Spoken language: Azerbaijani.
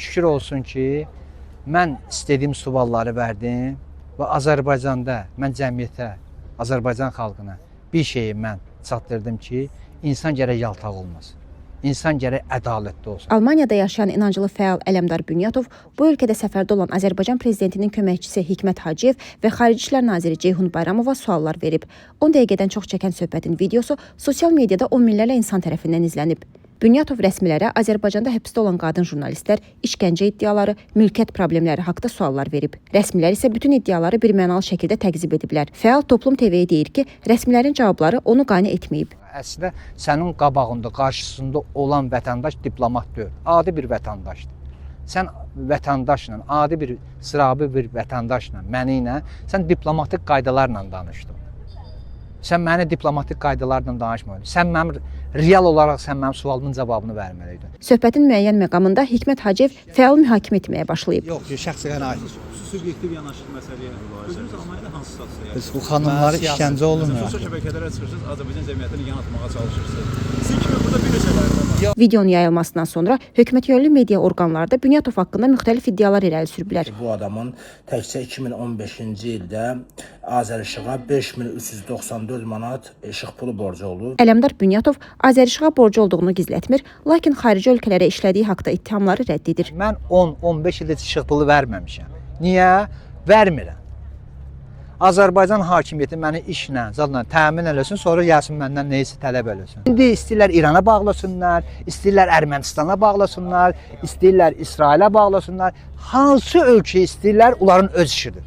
şükür olsun ki, mən istədiyim sualları verdim və Azərbaycanda mən cəmiyyətə, Azərbaycan xalqına bir şeyi mən çatdırdım ki, insan gərək yaltaq olmasın. İnsan gərək ədalətli olsun. Almaniyada yaşayan inancılı fəal Ələmdar Bünyatov bu ölkədə səfərdə olan Azərbaycan prezidentinin köməkçisi Hikmət Hacıyev və Xarici İşlər naziri Ceyhun Bayramova suallar verib. 10 dəqiqədən çox çəkən söhbətin videosu sosial mediada 10 minlərlə insan tərəfindən izlənib. Bünyatov rəsmilərə Azərbaycanda həbsdə olan qadın jurnalistlər, işgəncə iddiaları, mülkiyyət problemləri haqqında suallar verib. Rəsmilər isə bütün iddiaları birmənalı şəkildə təqzib ediblər. Fəal Toplum TV-yə deyir ki, rəsmilərin cavabları onu qane etməyib. Əslində sənin qabağında, qarşısında olan vətəndaş diplomat deyil, adi bir vətəndaşdır. Sən vətəndaşla, adi bir sıravi bir vətəndaşla, məni ilə sən diplomatik qaydalarla danışdın. Sən məni diplomatik qaydalarla danışmıydın. Sən mənim real olaraq sən mənim sualımın cavabını verməliydin. Söhbətin müəyyən məqamında Hikmət Hacıyev fəal mühakimə etməyə başlayıb. Yox, şəxsi qənaət. Subyektiv yanaşır məsələyə. Özünüz Almaniyada hansı statusda Biz bu xanımları işgəncə olunur. sosial şəbəkələrə çıxırsınız, Azərbaycan cəmiyyətini yanıltmağa çalışırsınız. Sizin kimi burada bir neçələri var. Videonun yayılmasından sonra hökumətyönlü media orqanları da Bünyatov haqqında müxtəlif iddialar irəli sürüblər. Bu adamın təkcə 2015-ci ildə Azərişığa 5394 manat işıq pulu borcu olub. Ələmdar Bünyatov Azərişığa borcu olduğunu gizlətmir, lakin xarici ölkələrə işlədiyi haqqda ittihamları rədd edir. Mən 10-15 ildir işıq pulu verməmişəm. Niyə? Vermirəm. Azərbaycan hakimiyyəti məni işlə, zadla təmin eləsin, sonra gəlsin məndən nəyisə tələb eləsin. İndi istəyirlər İrana bağlasınlar, istəyirlər Ermənistana bağlasınlar, istəyirlər İsrailə bağlasınlar. Hansı ölkə istəyirlər, onların öz işidir.